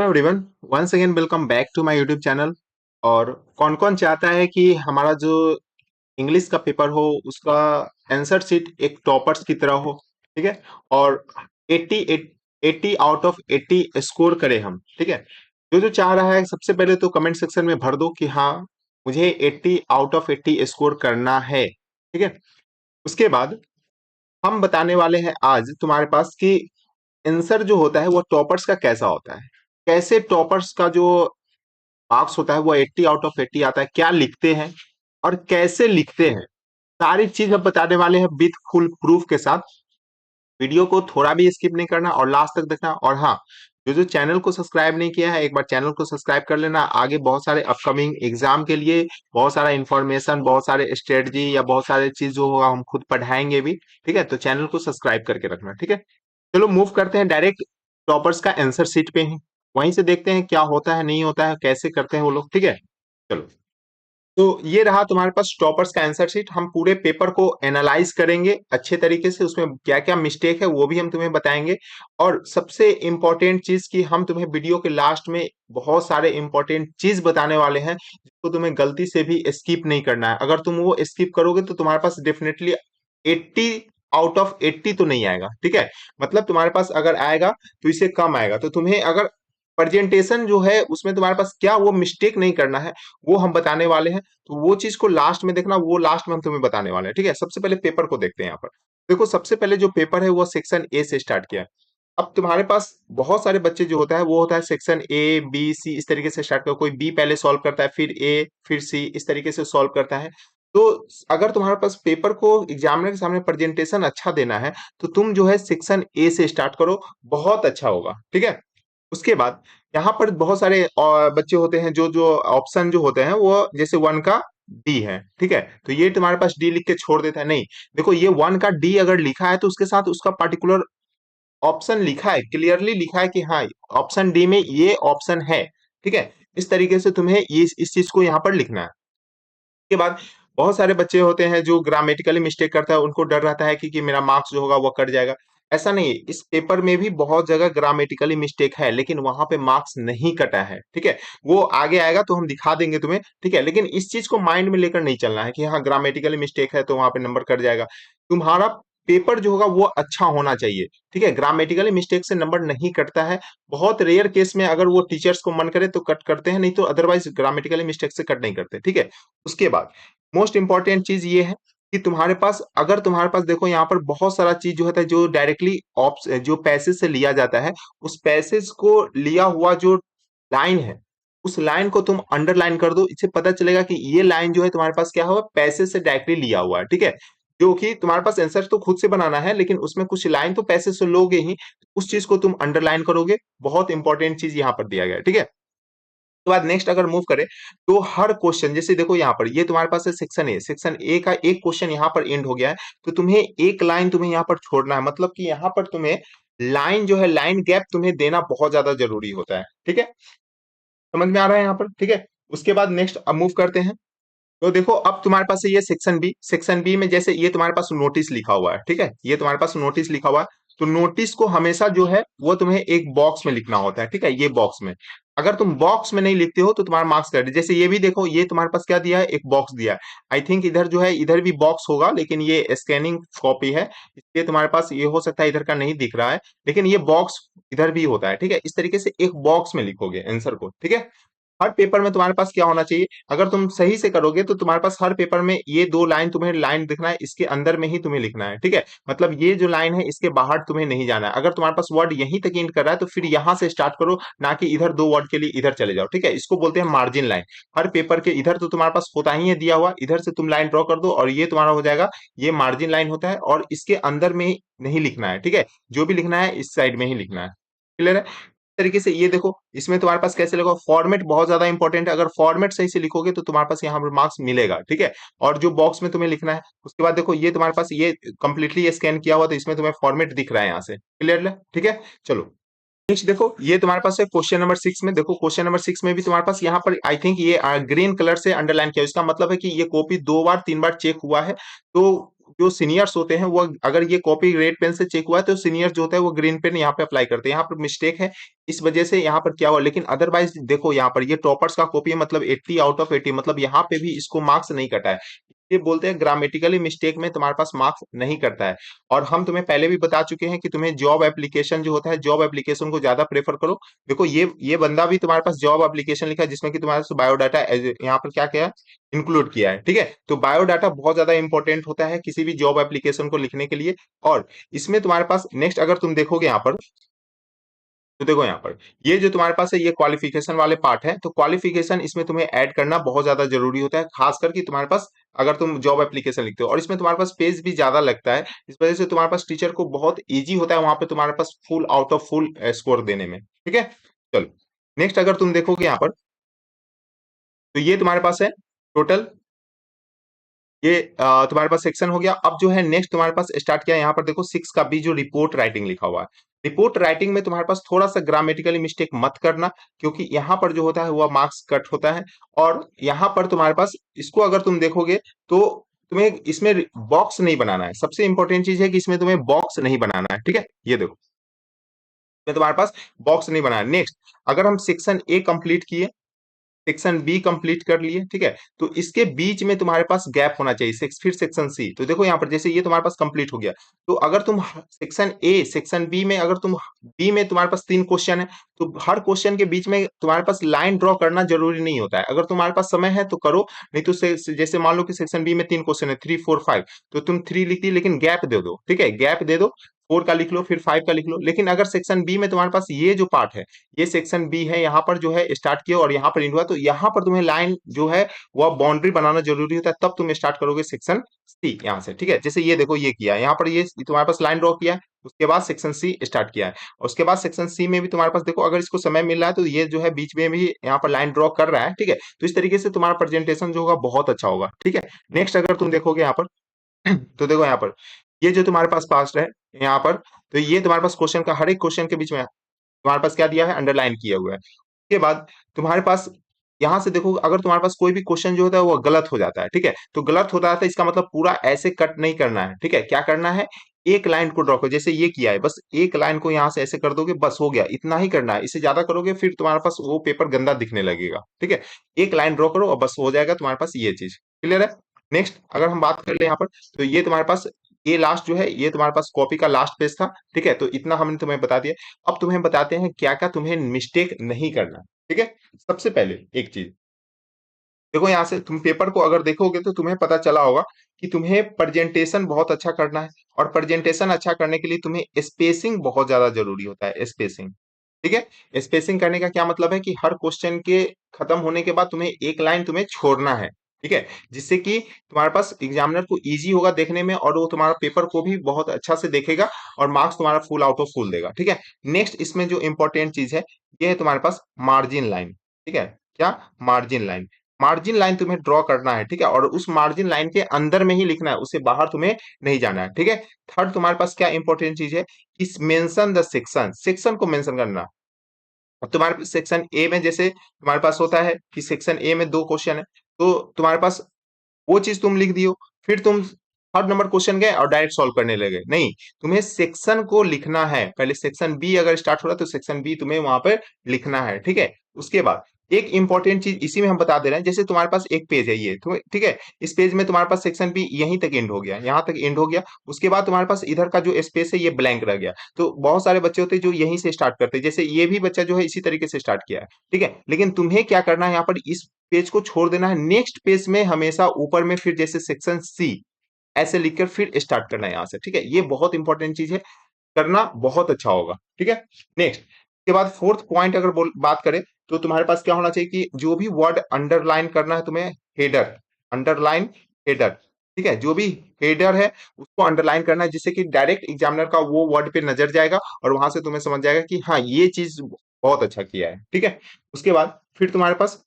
Everyone, once again welcome back to my YouTube channel. और कौन कौन चाहता है कि हमारा जो इंग्लिश का पेपर हो उसका आंसर शीट एक टॉपर्स की तरह हो। ठीक है। और 80 80 आउट ऑफ 80 स्कोर करें हम। ठीक है। जो जो चाह रहा है सबसे पहले तो कमेंट सेक्शन में भर दो कि हाँ, मुझे 80 आउट ऑफ 80 स्कोर करना है। ठीक है। उसके बाद हम बताने वाले हैं आज तुम्हारे पास कि आंसर जो होता है वो टॉपर्स का कैसा होता है, कैसे टॉपर्स का जो मार्क्स होता है वो 80 आउट ऑफ 80 आता है, क्या लिखते हैं और कैसे लिखते हैं, सारी चीज हम बताने वाले हैं विद फुल प्रूफ के साथ। वीडियो को थोड़ा भी स्किप नहीं करना और लास्ट तक देखना। और हाँ, जो जो चैनल को सब्सक्राइब नहीं किया है एक बार चैनल को सब्सक्राइब कर लेना। आगे बहुत सारे अपकमिंग एग्जाम के लिए बहुत सारा इंफॉर्मेशन, बहुत सारे स्ट्रेटजी या बहुत सारे चीज जो होगा हम खुद पढ़ाएंगे भी। ठीक है, तो चैनल को सब्सक्राइब करके रखना। ठीक है। चलो मूव करते हैं डायरेक्ट टॉपर्स का आंसर शीट पे ही। वहीं से देखते हैं क्या होता है नहीं होता है, कैसे करते हैं वो लोग। ठीक है। चलो, तो ये रहा तुम्हारे पास टॉपर्स का आंसर शीट। हम पूरे पेपर को एनालाइज करेंगे अच्छे तरीके से, उसमें क्या क्या मिस्टेक है वो भी हम तुम्हें बताएंगे। और सबसे इंपॉर्टेंट चीज कि हम तुम्हें वीडियो के लास्ट में बहुत सारे इंपॉर्टेंट चीज बताने वाले हैं जिसको तुम्हें गलती से भी स्किप नहीं करना है। अगर तुम वो स्किप करोगे तो तुम्हारे पास डेफिनेटली 80 आउट ऑफ 80 तो नहीं आएगा। ठीक है। मतलब तुम्हारे पास अगर आएगा तो इससे कम आएगा। तो तुम्हें अगर प्रेजेंटेशन जो है उसमें तुम्हारे पास क्या वो मिस्टेक नहीं करना है, वो हम बताने वाले हैं। तो वो चीज को लास्ट में देखना, वो लास्ट में हम तुम्हें बताने वाले हैं। ठीक है। सबसे पहले पेपर को देखते हैं यहाँ पर। देखो, सबसे पहले जो पेपर है वो सेक्शन ए से स्टार्ट किया है। अब तुम्हारे पास बहुत सारे बच्चे जो होता है वो होता है सेक्शन ए बी सी, इस तरीके से स्टार्ट कर, कोई बी पहले सॉल्व करता है फिर ए फिर सी, इस तरीके से सॉल्व करता है। तो अगर तुम्हारे पास पेपर को एग्जामिनर के सामने प्रेजेंटेशन अच्छा देना है तो तुम जो है सेक्शन ए से स्टार्ट करो, बहुत अच्छा होगा। ठीक है। उसके बाद यहाँ पर बहुत सारे बच्चे होते हैं जो जो ऑप्शन जो होते हैं वो जैसे वन का डी है। ठीक है। तो ये तुम्हारे पास डी लिख के छोड़ देता है, नहीं। देखो, ये वन का डी अगर लिखा है तो उसके साथ उसका पर्टिकुलर ऑप्शन लिखा है, क्लियरली लिखा है कि हाँ, ऑप्शन डी में ये ऑप्शन है। ठीक है। इस तरीके से तुम्हें ये इस चीज को यहाँ पर लिखना है। के बाद बहुत सारे बच्चे होते हैं जो ग्रामेटिकली मिस्टेक करता है, उनको डर रहता है कि मेरा मार्क्स जो होगा वो कट जाएगा। ऐसा नहीं है, इस पेपर में भी बहुत जगह ग्रामेटिकली मिस्टेक है लेकिन वहां पे मार्क्स नहीं कटा है। ठीक है। वो आगे आएगा तो हम दिखा देंगे तुम्हें। ठीक है। लेकिन इस चीज को माइंड में लेकर नहीं चलना है कि हाँ, ग्रामेटिकली मिस्टेक है तो वहां पे नंबर कट जाएगा। तुम्हारा पेपर जो होगा वो अच्छा होना चाहिए। ठीक है। ग्रामेटिकली मिस्टेक से नंबर नहीं कटता है। बहुत रेयर केस में अगर वो टीचर्स को मन करे तो कट करते हैं, नहीं तो अदरवाइज ग्रामेटिकली मिस्टेक से कट नहीं करते। ठीक है। उसके बाद मोस्ट इंपॉर्टेंट चीज ये है कि तुम्हारे पास, अगर तुम्हारे पास देखो यहाँ पर बहुत सारा चीज जो होता है जो डायरेक्टली जो पैसेज से लिया जाता है, उस पैसेज को लिया हुआ जो लाइन है उस लाइन को तुम अंडरलाइन कर दो। इससे पता चलेगा कि ये लाइन जो है तुम्हारे पास क्या हुआ, पैसेज से डायरेक्टली लिया हुआ है। ठीक है। जो कि तुम्हारे पास आंसर तो खुद से बनाना है लेकिन उसमें कुछ लाइन तो पैसेज से लोगे ही, उस चीज को तुम अंडरलाइन करोगे। बहुत इंपॉर्टेंट चीज यहाँ पर दिया गया है। ठीक है। उसके बाद नेक्स्ट अगर मूव करें तो हर क्वेश्चन, जैसे देखो यहाँ पर ये तुम्हारे पास है सेक्शन ए, सेक्शन ए का एक क्वेश्चन यहाँ पर एंड हो गया है तो तुम्हें एक लाइन तुम्हें यहाँ पर छोड़ना है। मतलब कि यहाँ पर तुम्हें लाइन जो है, लाइन गैप तुम्हें देना बहुत ज्यादा जरूरी होता है। ठीक है। समझ में आ रहा है यहाँ पर। ठीक है। उसके बाद नेक्स्ट अब मूव करते हैं। तो देखो, अब तुम्हारे पास है ये सेक्शन बी। सेक्शन बी में जैसे ये तुम्हारे पास नोटिस लिखा हुआ है। ठीक है। ये तुम्हारे पास नोटिस लिखा हुआ है तो नोटिस को हमेशा जो है वो तुम्हें एक बॉक्स में लिखना होता है। ठीक है। ये बॉक्स में, अगर तुम बॉक्स में नहीं लिखते हो तो तुम्हारा मार्क्स कट। जैसे ये भी देखो, ये तुम्हारे पास क्या दिया है, एक बॉक्स दिया है। आई थिंक इधर जो है इधर भी बॉक्स होगा लेकिन ये स्कैनिंग कॉपी है, इसलिए तुम्हारे पास ये हो सकता है इधर का नहीं दिख रहा है, लेकिन ये बॉक्स इधर भी होता है। ठीक है। इस तरीके से एक बॉक्स में लिखोगे आंसर को। ठीक है। हर पेपर में तुम्हारे पास क्या होना चाहिए, अगर तुम सही से करोगे तो तुम्हारे पास हर पेपर में ये दो लाइन तुम्हें लाइन दिखना है, इसके अंदर में ही तुम्हें लिखना है। ठीक है। मतलब ये जो लाइन है इसके बाहर तुम्हें नहीं जाना है। अगर तुम्हारे पास वर्ड यहीं तक एंड कर रहा है तो फिर यहां से स्टार्ट करो, ना कि इधर दो वर्ड के लिए इधर चले जाओ। ठीक है। इसको बोलते हैं मार्जिन लाइन। हर पेपर के इधर तो तुम्हारे पास होता ही है दिया हुआ, इधर से तुम लाइन ड्रॉ कर दो और ये तुम्हारा हो जाएगा, ये मार्जिन लाइन होता है और इसके अंदर में नहीं लिखना है। ठीक है। जो भी लिखना है इस साइड में ही लिखना है। क्लियर है। तरीके से ये देखो, इसमें तुम्हारे पास कैसे लिखो, फॉर्मेट बहुत ज्यादा इंपॉर्टेंट है। अगर फॉर्मेट सही से लिखोगे तो तुम्हारे पास यहाँ पर मार्क्स मिलेगा। ठीक है। और जो बॉक्स में तुम्हें लिखना है, उसके बाद देखो ये तुम्हारे पास ये कंप्लीटली स्कैन किया हुआ तो इसमें तुम्हें फॉर्मेट दिख रहा है यहाँ से। क्लियर है। ठीक है। चलो नेक्स्ट देखो, ये तुम्हारे पास है क्वेश्चन नंबर 6 में। देखो क्वेश्चन नंबर 6 में भी तुम्हारे पास यहाँ पर आई थिंक ये ग्रीन कलर से अंडरलाइन किया, इसका मतलब है कि ये कॉपी दो बार तीन बार चेक हुआ है। तो जो सीनियर्स होते हैं वो अगर ये कॉपी रेड पेन से चेक हुआ है तो सीनियर जो होता है वो ग्रीन पेन यहाँ पे अप्लाई करते हैं। यहाँ पर मिस्टेक है, इस वजह से यहाँ पर क्या हुआ, लेकिन अदरवाइज देखो यहाँ पर ये टॉपर्स का कॉपी है, मतलब 80 आउट ऑफ 80, मतलब यहाँ पे भी इसको मार्क्स नहीं कटा है। ये बोलते हैं ग्रामेटिकली मिस्टेक में तुम्हारे पास मार्क्स नहीं करता है। और हम तुम्हें पहले भी बता चुके हैं कि तुम्हें जॉब एप्लीकेशन जो होता है, जॉब एप्लीकेशन को ज्यादा प्रेफर करो। देखो ये बंदा भी तुम्हारे पास जॉब एप्लीकेशन लिखा है जिसमें कि तुम्हारे पास बायोडाटा यहाँ पर क्या क्या इंक्लूड किया है, ठीक है। तो बायोडाटा बहुत ज्यादा इंपॉर्टेंट होता है किसी भी जॉब एप्लीकेशन को लिखने के लिए। और इसमें तुम्हारे पास नेक्स्ट अगर तुम देखोगे यहाँ पर, तो देखो यहाँ पर ये जो तुम्हारे पास है ये क्वालिफिकेशन वाले पार्ट है, तो क्वालिफिकेशन इसमें तुम्हें ऐड करना बहुत ज्यादा जरूरी होता है, खासकर कि तुम्हारे पास अगर तुम जॉब एप्लीकेशन लिखते हो और इसमें तुम्हारे पास पेज भी ज्यादा लगता है, इस वजह से तुम्हारे पास टीचर को बहुत इजी होता है वहां पे तुम्हारे पास full out of full score देने में, ठीक है। चलो नेक्स्ट अगर तुम देखोगे यहाँ पर, तो ये तुम्हारे पास है टोटल, ये तुम्हारे पास सेक्शन हो गया। अब जो है नेक्स्ट तुम्हारे पास स्टार्ट किया, यहाँ पर देखो 6 का बी जो रिपोर्ट राइटिंग लिखा हुआ है। रिपोर्ट राइटिंग में तुम्हारे पास थोड़ा सा ग्रामेटिकली मिस्टेक मत करना, क्योंकि यहाँ पर जो होता है वह मार्क्स कट होता है। और यहाँ पर तुम्हारे पास इसको अगर तुम देखोगे तो तुम्हें इसमें बॉक्स नहीं बनाना है, सबसे इंपॉर्टेंट चीज है कि इसमें तुम्हें बॉक्स नहीं बनाना है, ठीक है। ये देखो इसमें तुम्हारे पास बॉक्स नहीं बनाना। नेक्स्ट अगर हम सेक्शन ए कंप्लीट किए, सेक्शन बी कंप्लीट कर लिए, ठीक है, तो इसके बीच में तुम्हारे पास गैप होना चाहिए, फिर सेक्शन सी। तो देखो यहाँ पर जैसे ये तुम्हारे पास कंप्लीट हो गया, तो अगर तुम सेक्शन ए सेक्शन बी में, अगर तुम बी में तुम्हारे पास 3 क्वेश्चन है, तो हर क्वेश्चन के बीच में तुम्हारे पास लाइन ड्रॉ करना जरूरी नहीं होता है। अगर तुम्हारे पास समय है तो करो, नहीं तो जैसे मान लो कि सेक्शन बी में 3 क्वेश्चन है, 3 4 5, तो तुम 3 लिख दी लेकिन गैप दे दो, ठीक है, गैप दे दो, 4 का लिख लो फिर 5 का लिख लो। लेकिन अगर सेक्शन बी में तुम्हारे पास ये जो पार्ट है, ये सेक्शन बी है, यहाँ पर जो है स्टार्ट किया और यहाँ पर एंड हुआ, तो यहाँ पर तुम्हें लाइन जो है वह बाउंड्री बनाना जरूरी होता है, तब तुम स्टार्ट करोगे सेक्शन सी यहाँ से, ठीक है। जैसे ये देखो ये किया है, यहाँ पर ये तुम्हारे पास लाइन ड्रॉ किया है, उसके बाद सेक्शन सी स्टार्ट किया है, और उसके बाद सेक्शन सी में भी तुम्हारे पास देखो अगर इसको समय मिल रहा है तो ये जो है बीच में भी यहाँ पर लाइन ड्रॉ कर रहा है, ठीक है। तो इस तरीके से तुम्हारा प्रेजेंटेशन जो होगा बहुत अच्छा होगा, ठीक है। नेक्स्ट अगर तुम देखोगे यहाँ पर तो देखो यहाँ पर ये जो तुम्हारे पास पास्ट है यहाँ पर, तो ये तुम्हारे पास क्वेश्चन का हर एक क्वेश्चन के बीच में तुम्हारे पास क्या दिया है, अंडरलाइन किया हुआ है। उसके बाद तुम्हारे पास यहां से देखो अगर तुम्हारे पास कोई भी क्वेश्चन जो होता है वो गलत हो जाता है, ठीक है, तो गलत होता है तो इसका मतलब पूरा ऐसे कट नहीं करना है, ठीक है। क्या करना है, एक लाइन को ड्रॉ करो, जैसे ये किया है, बस एक लाइन को यहां से ऐसे कर दोगे, बस हो गया, इतना ही करना है। इससे ज्यादा करोगे फिर तुम्हारे पास वो पेपर गंदा दिखने लगेगा, ठीक है। एक लाइन ड्रॉ करो और बस हो जाएगा तुम्हारे पास ये चीज, क्लियर है। नेक्स्ट अगर हम बात कर ले यहाँ पर, तो ये तुम्हारे पास ये लास्ट जो है ये तुम्हारे पास कॉपी का लास्ट पेज था, ठीक है। तो इतना हमने तुम्हें बता दिया। अब तुम्हें बताते हैं क्या क्या तुम्हें मिस्टेक नहीं करना, ठीक है। सबसे पहले एक चीज देखो, यहाँ से तुम पेपर को अगर देखोगे तो तुम्हें पता चला होगा कि तुम्हें प्रेजेंटेशन बहुत अच्छा करना है, और प्रेजेंटेशन अच्छा करने के लिए तुम्हें स्पेसिंग बहुत ज्यादा जरूरी होता है, स्पेसिंग, ठीक है। स्पेसिंग करने का क्या मतलब है कि हर क्वेश्चन के खत्म होने के बाद तुम्हें एक लाइन तुम्हें छोड़ना है, ठीक है, जिससे कि तुम्हारे पास एग्जामिनर को इजी होगा देखने में और वो तुम्हारा पेपर को भी बहुत अच्छा से देखेगा और मार्क्स तुम्हारा फुल आउट ऑफ फुल देगा, ठीक है। नेक्स्ट इसमें जो इंपॉर्टेंट चीज है ये है तुम्हारे पास मार्जिन लाइन, ठीक है। क्या, मार्जिन लाइन, मार्जिन लाइन तुम्हें ड्रॉ करना है, ठीक है, और उस मार्जिन लाइन के अंदर में ही लिखना है, उससे बाहर तुम्हें नहीं जाना है, ठीक है। थर्ड तुम्हारे पास क्या इंपॉर्टेंट चीज है, इस मेंशन द सेक्शन, सेक्शन को मेंशन करना। अब तुम्हारे सेक्शन ए में जैसे तुम्हारे पास होता है कि सेक्शन ए में 2 क्वेश्चन है, तो तुम्हारे पास वो चीज तुम लिख दियो, फिर तुम थर्ड नंबर क्वेश्चन गए और डायरेक्ट सॉल्व करने लगे, नहीं, तुम्हें सेक्शन को लिखना है पहले। सेक्शन बी अगर स्टार्ट हो रहा है तो सेक्शन बी तुम्हें वहां पर लिखना है, ठीक है। उसके बाद एक इंपॉर्टेंट चीज इसी में हम बता दे रहे हैं, जैसे तुम्हारे पास एक पेज है ये तो ठीक है, इस पेज में तुम्हारे पास सेक्शन बी यहीं तक एंड हो गया, यहाँ तक एंड हो गया, उसके बाद तुम्हारे पास इधर का जो स्पेस है ये ब्लैंक रह गया। तो बहुत सारे बच्चे होते हैं जो यहीं से स्टार्ट करते हैं, जैसे ये भी बच्चा जो है इसी तरीके से स्टार्ट किया है, ठीक है। लेकिन तुम्हें क्या करना है, यहाँ पर इस पेज को छोड़ देना है, नेक्स्ट पेज में हमेशा ऊपर में फिर जैसे सेक्शन सी ऐसे लिखकर फिर स्टार्ट करना है यहाँ से, ठीक है। ये बहुत इंपॉर्टेंट चीज है, करना बहुत अच्छा होगा, ठीक है। नेक्स्ट के बाद फोर्थ पॉइंट अगर बात करें, तो तुम्हारे पास क्या होना चाहिए कि जो भी वर्ड अंडरलाइन करना है तुम्हें, हेडर, अंडरलाइन, हेडर, ठीक है, जो भी हेडर है उसको अंडरलाइन करना है, जिससे कि डायरेक्ट एग्जामिनर का वो वर्ड पे नजर जाएगा और वहां से तुम्हें समझ जाएगा कि हाँ ये चीज बहुत अच्छा किया है, ठीक है। उसके बाद फिर तुम्हारे पास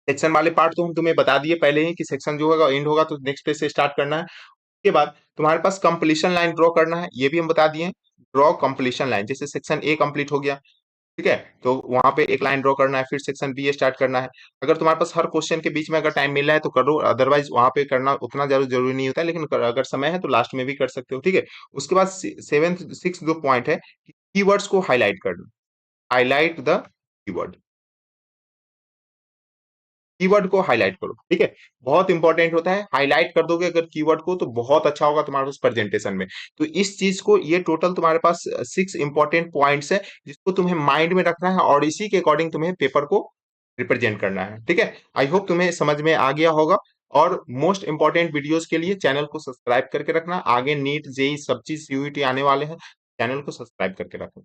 सेक्शन वाले पार्ट तो हम तुम्हें बता दिए पहले ही कि सेक्शन जो होगा एंड होगा तो नेक्स्ट पेज से स्टार्ट करना है। उसके बाद तुम्हारे पास कंप्लीशन लाइन ड्रॉ करना है, ये भी हम बता दिए, ड्रॉ कंप्लीशन लाइन, जैसे सेक्शन ए कंप्लीट हो गया, ठीक है, तो वहां पे एक लाइन ड्रॉ करना है, फिर सेक्शन बी स्टार्ट करना है। अगर तुम्हारे पास हर क्वेश्चन के बीच में अगर टाइम मिल रहा है तो करो, अदरवाइज वहां पे करना उतना ज्यादा जरूरी नहीं होता है, लेकिन अगर समय है तो लास्ट में भी कर सकते हो। ठीक है, उसके बाद सेवेंथ सिक्स जो पॉइंट है, कीवर्ड्स को हाईलाइट करना, हाईलाइट द कीवर्ड, कीवर्ड को हाईलाइट करो। ठीक है, बहुत इंपॉर्टेंट होता है, हाईलाइट कर दोगे अगर कीवर्ड को तो बहुत अच्छा होगा तुम्हारे पास प्रेजेंटेशन में। तो इस चीज को, ये टोटल तुम्हारे पास सिक्स इंपॉर्टेंट पॉइंट्स है जिसको तुम्हें माइंड में रखना है और इसी के अकॉर्डिंग तुम्हें पेपर को रिप्रेजेंट करना है। ठीक है, आई होप तुम्हें समझ में आ गया होगा। और मोस्ट इंपॉर्टेंट वीडियोस के लिए चैनल को सब्सक्राइब करके रखना, आगे नीट जेई सब चीज सीयूईटी आने वाले हैं, चैनल को सब्सक्राइब करके रखो।